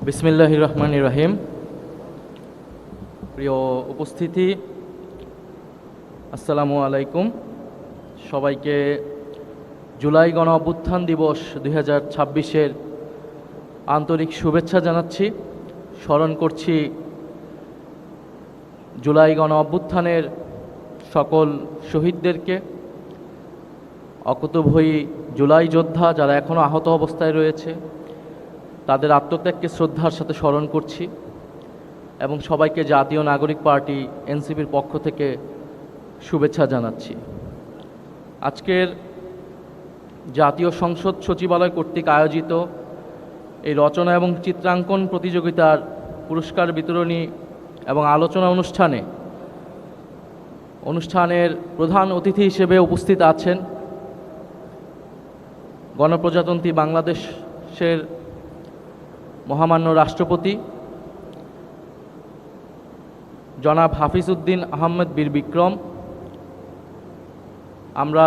বিসমিল্লাহির রহমানির রহিম। প্রিয় উপস্থিতি, আসসালামু আলাইকুম। সবাইকে জুলাই গণ অভ্যুত্থান দিবস 2026-এর আন্তরিক শুভেচ্ছা জানাচ্ছি। স্মরণ করছি জুলাই গণ অভ্যুত্থানের সকল শহীদদেরকে, অকুতোভয়ী জুলাই যোদ্ধা যারা এখনও আহত অবস্থায় রয়েছে তাদের আত্মত্যাগকে শ্রদ্ধার সাথে স্মরণ করছি এবং সবাইকে জাতীয় নাগরিক পার্টি এনসিপির পক্ষ থেকে শুভেচ্ছা জানাচ্ছি। আজকের জাতীয় সংসদ সচিবালয় কর্তৃক আয়োজিত এই রচনা এবং চিত্রাঙ্কন প্রতিযোগিতার পুরস্কার বিতরণী এবং আলোচনা অনুষ্ঠানের প্রধান অতিথি হিসেবে উপস্থিত আছেন গণপ্রজাতন্ত্রী বাংলাদেশের মহামান্য রাষ্ট্রপতি জনাব হাফিজ উদ্দিন আহমেদ বীর বিক্রম। আমরা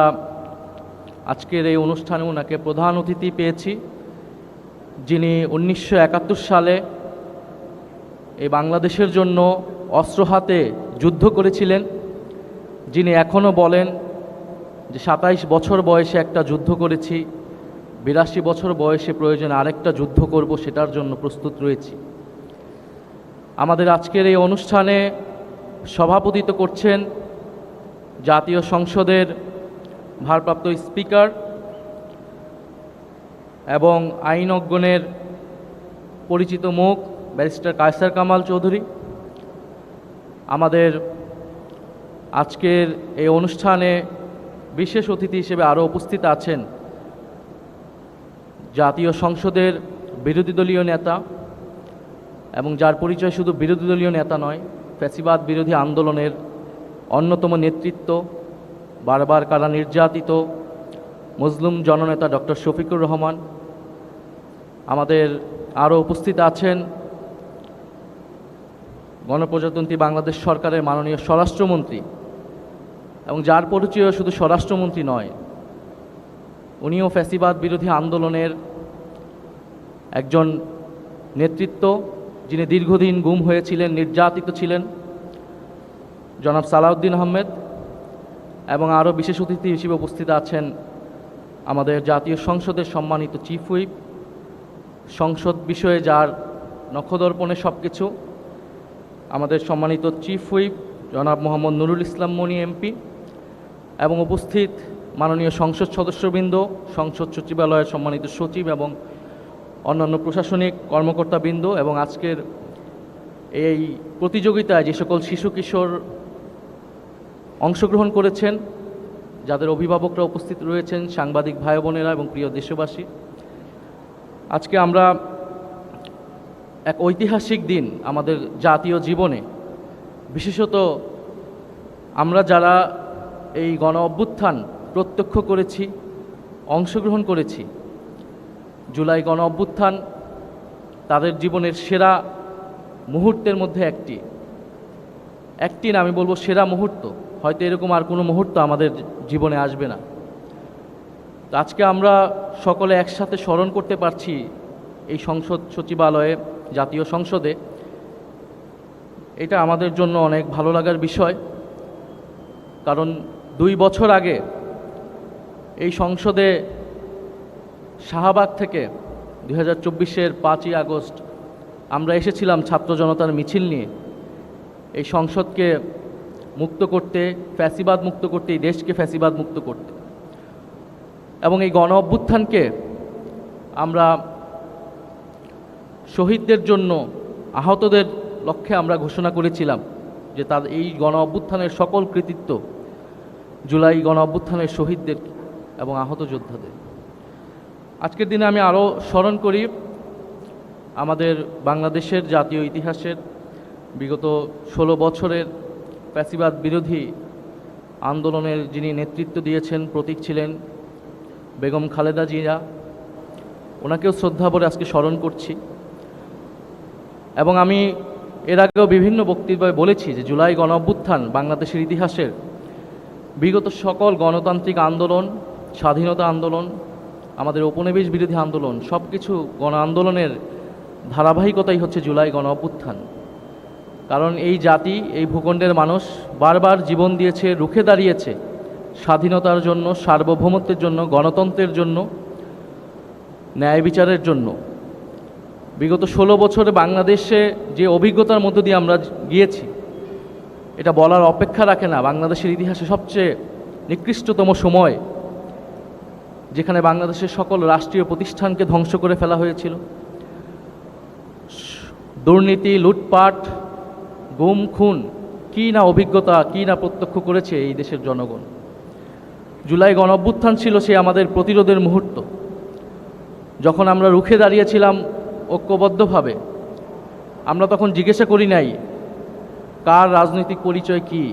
আজকের এই অনুষ্ঠানে ওনাকে প্রধান অতিথি পেয়েছি, যিনি 1971 সালে এই বাংলাদেশের জন্য অস্ত্র হাতে যুদ্ধ করেছিলেন, যিনি এখনও বলেন যে 27 বছর বয়সে একটা যুদ্ধ করেছি, 82 বছর বয়সে প্রয়োজন আরেকটা যুদ্ধ করব, সেটার জন্য প্রস্তুত রয়েছি। আমাদের আজকের এই অনুষ্ঠানে সভাপতিত্ব করছেন জাতীয় সংসদের ভারপ্রাপ্ত স্পিকার এবং আইন অজ্ঞনের পরিচিত মুখ ব্যারিস্টার কায়সার কামাল চৌধুরী। আমাদের আজকের এই অনুষ্ঠানে বিশেষ অতিথি হিসেবে আরও উপস্থিত আছেন জাতীয় সংসদের বিরোধী দলীয় নেতা এবং যার পরিচয় শুধু বিরোধী দলীয় নেতা নয়, ফ্যাসিবাদ বিরোধী আন্দোলনের অন্যতম নেতৃত্ব, বারবার কারা নির্যাতিত মজলুম জননেতা ডক্টর শফিকুর রহমান। আমাদের আরও উপস্থিত আছেন গণপ্রজাতন্ত্রী বাংলাদেশ সরকারের মাননীয় স্বরাষ্ট্রমন্ত্রী, এবং যার পরিচয় শুধু স্বরাষ্ট্রমন্ত্রী নয়, উনিও ফ্যাসিবাদ বিরোধী আন্দোলনের একজন নেতৃত্ব, যিনি দীর্ঘদিন গুম হয়েছিলেন, নির্যাতিত ছিলেন, জনাব সালাউদ্দিন আহমেদ। এবং আরও বিশেষ অতিথি হিসেবে উপস্থিত আছেন আমাদের জাতীয় সংসদের সম্মানিত চিফ হুইপ, সংসদ বিষয়ে যার নখদর্পণে সব কিছু, আমাদের সম্মানিত চিফ হুইপ জনাব মোহাম্মদ নুরুল ইসলাম মনি এমপি, এবং উপস্থিত মাননীয় সংসদ সদস্যবৃন্দ, সংসদ সচিবালয়ের সম্মানিত সচিব এবং অন্যান্য প্রশাসনিক কর্মকর্তাবৃন্দ, এবং আজকের এই প্রতিযোগিতায় যে সকল শিশু কিশোর অংশগ্রহণ করেছেন, যাদের অভিভাবকরা উপস্থিত রয়েছেন, সাংবাদিক ভাই বোনেরা এবং প্রিয় দেশবাসী। আজকে আমরা এক ঐতিহাসিক দিন আমাদের জাতীয় জীবনে, বিশেষত আমরা যারা এই গণ অভ্যুত্থান প্রত্যক্ষ করেছি, অংশগ্রহণ করেছি, জুলাই গণ অভ্যুত্থান তাদের জীবনের সেরা মুহূর্তের মধ্যে একটি না, আমি বলবো সেরা মুহূর্ত। হয়তো এরকম আর কোনো মুহূর্ত আমাদের জীবনে আসবে না। তো আজকে আমরা সকলে একসাথে স্মরণ করতে পারছি এই সংসদ সচিবালয়ে, জাতীয় সংসদে। এটা আমাদের জন্য অনেক ভালো লাগার বিষয়, কারণ 2 বছর আগে এই সংসদে শাহবাগ থেকে 2024-এর 5ই আগস্ট আমরা এসেছিলাম ছাত্র জনতার মিছিল নিয়ে এই সংসদকে মুক্ত করতে, ফ্যাসিবাদ মুক্ত করতে, এই দেশকে ফ্যাসিবাদ মুক্ত করতে। এবং এই গণ অভ্যুত্থানকে আমরা শহীদদের জন্য, আহতদের লক্ষ্যে আমরা ঘোষণা করেছিলাম যে তার এই গণ অভ্যুত্থানের সকল কৃতিত্ব জুলাই গণ অভ্যুত্থানের শহীদদের এবং আহত যোদ্ধাদের। আজকের দিনে আমি আরও স্মরণ করি আমাদের বাংলাদেশের জাতীয় ইতিহাসের বিগত 16 বছরের ফ্যাসিবাদ বিরোধী আন্দোলনের যিনি নেতৃত্ব দিয়েছেন, প্রতীক ছিলেন বেগম খালেদা জিয়া। ওনাকেও শ্রদ্ধা ভরে আজকে স্মরণ করছি। এবং আমি এর আগেও বিভিন্ন বক্তব্যে বলেছি যে জুলাই গণ অভ্যুত্থান বাংলাদেশের ইতিহাসের বিগত সকল গণতান্ত্রিক আন্দোলন, স্বাধীনতা আন্দোলন, আমাদের উপনিবেশ বিরোধী আন্দোলন, সব কিছু গণ আন্দোলনের ধারাবাহিকতাই হচ্ছে জুলাই গণ অভ্যুত্থান। কারণ এই জাতি, এই ভূখণ্ডের মানুষ বারবার জীবন দিয়েছে, রুখে দাঁড়িয়েছে স্বাধীনতার জন্য, সার্বভৌমত্বের জন্য, গণতন্ত্রের জন্য, ন্যায় বিচারের জন্য। বিগত 16 বছরে বাংলাদেশে যে অভিজ্ঞতার মধ্য দিয়ে আমরা গিয়েছি, এটা বলার অপেক্ষা রাখে না। বাংলাদেশের ইতিহাসে সবচেয়ে নিকৃষ্টতম সময়, যেখানে বাংলাদেশের সকল রাষ্ট্রীয় প্রতিষ্ঠানকে ধ্বংস করে ফেলা হয়েছিল, দুর্নীতি, লুটপাট, গুম খুন, কী না অভিজ্ঞতা, কী না প্রত্যক্ষ করেছে এই দেশের জনগণ। জুলাই গণ অভ্যুত্থান ছিল সে আমাদের প্রতিরোধের মুহূর্ত, যখন আমরা রুখে দাঁড়িয়েছিলাম ঐক্যবদ্ধভাবে। আমরা তখন জিজ্ঞাসা করি নাই কার রাজনৈতিক পরিচয় কী,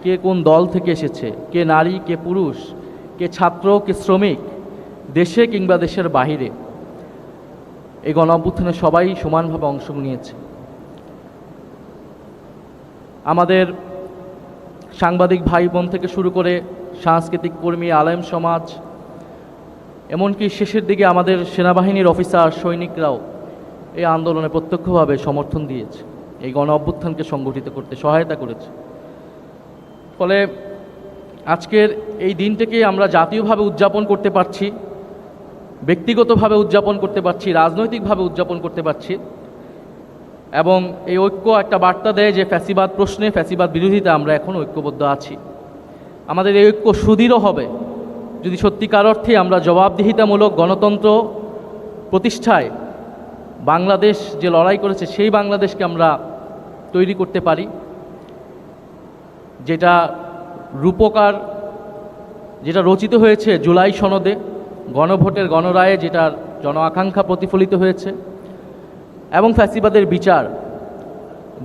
কে কোন দল থেকে এসেছে, কে নারী, কে পুরুষ, কে ছাত্র, কে শ্রমিক, দেশে কিংবা দেশের বাহিরে। এই গণ অভ্যুত্থানে সবাই সমানভাবে অংশ নিয়েছে। আমাদের সাংবাদিক ভাই বোন থেকে শুরু করে সাংস্কৃতিক কর্মী, আলেম সমাজ, এমনকি শেষের দিকে আমাদের সেনাবাহিনীর অফিসার, সৈনিকরাও এই আন্দোলনে প্রত্যক্ষভাবে সমর্থন দিয়েছে, এই গণ অভ্যুত্থানকে সংগঠিত করতে সহায়তা করেছে। ফলে আজকের এই দিনটাকে আমরা জাতীয়ভাবে উদযাপন করতে পারছি, ব্যক্তিগতভাবে উদযাপন করতে পারছি, রাজনৈতিকভাবে উদযাপন করতে পারছি। এবং এই ঐক্য একটা বার্তা দেয় যে ফ্যাসিবাদ প্রশ্নে, ফ্যাসিবাদ বিরোধিতা আমরা এখন ঐক্যবদ্ধ আছি। আমাদের এই ঐক্য সুদৃঢ় হবে যদি সত্যিকার অর্থে আমরা জবাবদিহিতামূলক গণতন্ত্র প্রতিষ্ঠায় বাংলাদেশ যে লড়াই করেছে সেই বাংলাদেশকে আমরা তৈরি করতে পারি, যেটা রূপকার, যেটা রচিত হয়েছে জুলাই সনদে, গণভোটের গণরায়ে, যেটার জন আকাঙ্ক্ষা প্রতিফলিত হয়েছে। এবং ফ্যাসিবাদের বিচার,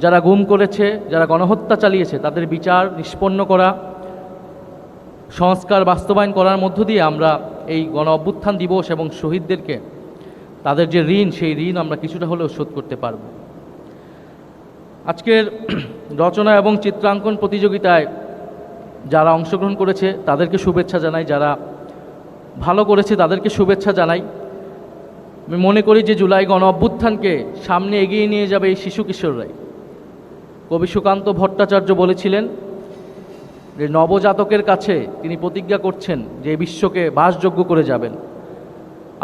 যারা গুম করেছে, যারা গণহত্যা চালিয়েছে, তাদের বিচার নিষ্পন্ন করা, সংস্কার বাস্তবায়ন করার মধ্য দিয়ে আমরা এই গণ অভ্যুত্থান দিবস এবং শহীদদেরকে তাদের যে ঋণ, সেই ঋণ আমরা কিছুটা হলেও শোধ করতে পারব। আজকের রচনা এবং চিত্রাঙ্কন প্রতিযোগিতায় যারা অংশগ্রহণ করেছে তাদেরকে শুভেচ্ছা জানাই, যারা ভালো করেছে তাদেরকে শুভেচ্ছা জানাই। আমি মনে করি যে জুলাই গণ অভ্যুত্থানকে সামনে এগিয়ে নিয়ে যাবে এই শিশু কিশোররাই। কবি সুকান্ত ভট্টাচার্য বলেছিলেন যে নবজাতকের কাছে তিনি প্রতিজ্ঞা করছেন যে বিশ্বকে বাসযোগ্য করে যাবেন।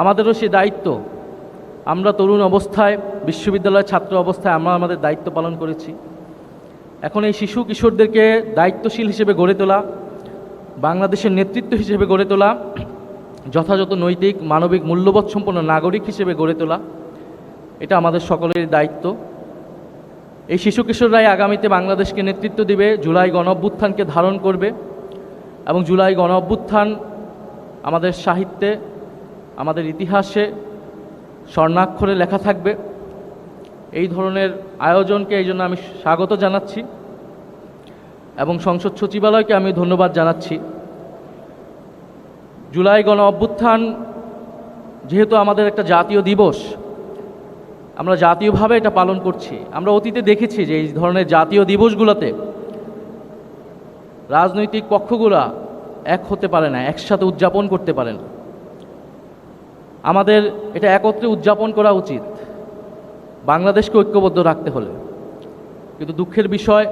আমাদেরও সে দায়িত্ব। আমরা তরুণ অবস্থায়, বিশ্ববিদ্যালয়ের ছাত্র অবস্থায় আমরা আমাদের দায়িত্ব পালন করেছি। এখন এই শিশু কিশোরদেরকে দায়িত্বশীল হিসেবে গড়ে তোলা, বাংলাদেশের নেতৃত্ব হিসেবে গড়ে তোলা, যথাযথ নৈতিক মানবিক মূল্যবোধ সম্পন্ন নাগরিক হিসেবে গড়ে তোলা, এটা আমাদের সকলের দায়িত্ব। এই শিশু কিশোররাই আগামীতে বাংলাদেশকে নেতৃত্ব দিবে, জুলাই গণ অভ্যুত্থানকে ধারণ করবে। এবং জুলাই গণ অভ্যুত্থান আমাদের সাহিত্যে, আমাদের ইতিহাসে স্বর্ণাক্ষরে লেখা থাকবে। এই ধরনের আয়োজনকে এই জন্য আমি স্বাগত জানাচ্ছি এবং সংসদ সচিবালয়কে আমি ধন্যবাদ জানাচ্ছি। জুলাই গণ অভ্যুত্থান যেহেতু আমাদের একটা জাতীয় দিবস, আমরা জাতীয়ভাবে এটা পালন করছি। আমরা অতীতে দেখেছি যে এই ধরনের জাতীয় দিবসগুলোতে রাজনৈতিক পক্ষগুলা এক হতে পারে না, একসাথে উদযাপন করতে পারে না। আমাদের এটা একত্রে উদযাপন করা উচিত, বাংলাদেশকে ঐক্যবদ্ধ রাখতে হলে। কিন্তু দুঃখের বিষয়,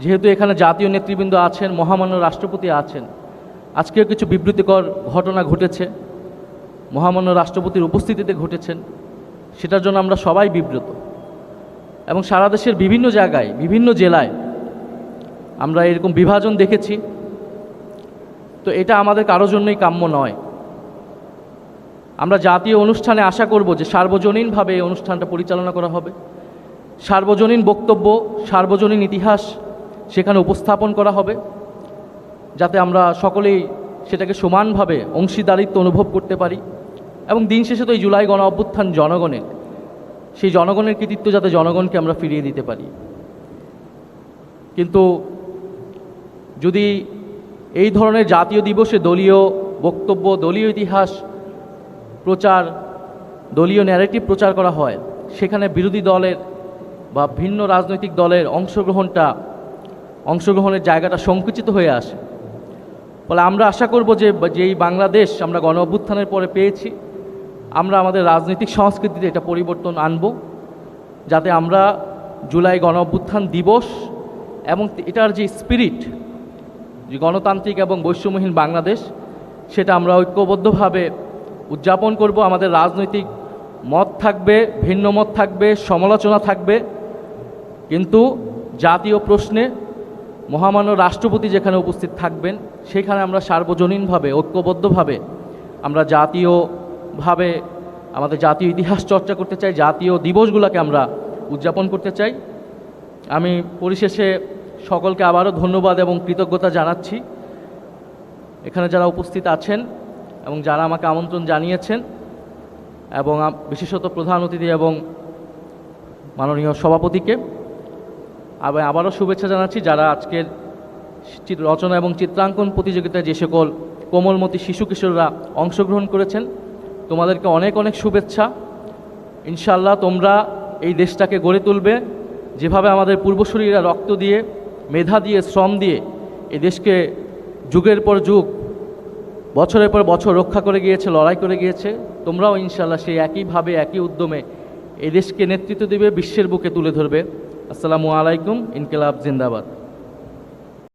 যেহেতু এখানে জাতীয় নেতৃবৃন্দ আছেন, মহামান্য রাষ্ট্রপতি আছেন, আজকেও কিছু বিবৃতিকর ঘটনা ঘটেছে, মহামান্য রাষ্ট্রপতির উপস্থিতিতে ঘটেছেন, সেটার জন্য আমরা সবাই বিব্রত। এবং সারা দেশের বিভিন্ন জায়গায়, বিভিন্ন জেলায় আমরা এরকম বিভাজন দেখেছি। তো এটা আমাদের কারোর জন্যই কাম্য নয়। আমরা জাতীয় অনুষ্ঠানে আশা করব যে সার্বজনীনভাবে এই অনুষ্ঠানটা পরিচালনা করা হবে, সার্বজনীন বক্তব্য, সার্বজনীন ইতিহাস সেখানে উপস্থাপন করা হবে, যাতে আমরা সকলেই সেটাকে সমানভাবে অংশীদারিত্ব অনুভব করতে পারি। এবং দিন শেষে তো এই জুলাই গণ অভ্যুত্থান জনগণের, সেই জনগণের কৃতিত্ব যাতে জনগণকে আমরা ফিরিয়ে দিতে পারি। কিন্তু যদি এই ধরনের জাতীয় দিবসে দলীয় বক্তব্য, দলীয় ইতিহাস প্রচার, দলীয় ন্যারেটিভ প্রচার করা হয়, সেখানে বিরোধী দলের বা ভিন্ন রাজনৈতিক দলের অংশগ্রহণের জায়গাটা সংকুচিত হয়ে আসে। ফলে আমরা আশা করব যে যেই বাংলাদেশ আমরা গণ অভ্যুত্থানের পরে পেয়েছি, আমরা আমাদের রাজনৈতিক সংস্কৃতিতে এটা পরিবর্তন আনব, যাতে আমরা জুলাই গণ অভ্যুত্থান দিবস এবং এটার যে স্পিরিট, যে গণতান্ত্রিক এবং বৈষম্যহীন বাংলাদেশ, সেটা আমরা ঐক্যবদ্ধভাবে উদযাপন করব। আমাদের রাজনৈতিক মত থাকবে, ভিন্ন মত থাকবে, সমালোচনা থাকবে, কিন্তু জাতীয় প্রশ্নে মহামান্য রাষ্ট্রপতি যেখানে উপস্থিত থাকবেন সেখানে আমরা সার্বজনীনভাবে ঐক্যবদ্ধভাবে আমরা জাতীয়ভাবে আমাদের জাতীয় ইতিহাস চর্চা করতে চাই, জাতীয় দিবসগুলোকে আমরা উদযাপন করতে চাই। আমি পরিশেষে সকলকে আবারও ধন্যবাদ এবং কৃতজ্ঞতা জানাচ্ছি, এখানে যারা উপস্থিত আছেন এবং যারা আমাকে আমন্ত্রণ জানিয়েছেন, এবং বিশেষত প্রধান অতিথি এবং মাননীয় সভাপতিকে আবারও শুভেচ্ছা জানাচ্ছি। যারা আজকের রচনা এবং চিত্রাঙ্কন প্রতিযোগিতায় যে সকল কোমলমতি শিশু কিশোররা অংশগ্রহণ করেছেন, তোমাদেরকে অনেক অনেক শুভেচ্ছা। ইনশাল্লাহ তোমরা এই দেশটাকে গড়ে তুলবে যেভাবে আমাদের পূর্বসূরীরা রক্ত দিয়ে, মেধা দিয়ে, শ্রম দিয়ে এই দেশকে যুগের পর যুগ, বছরের পর বছর রক্ষা করে গিয়েছে, লড়াই করে গিয়েছে। তোমরাও ইনশাল্লাহ সেই একইভাবে, একই উদ্যমে এই দেশকে নেতৃত্ব দেবে, বিশ্বের বুকে তুলে ধরবে। আসসালামু আলাইকুম। ইনকিলাব জিন্দাবাদ।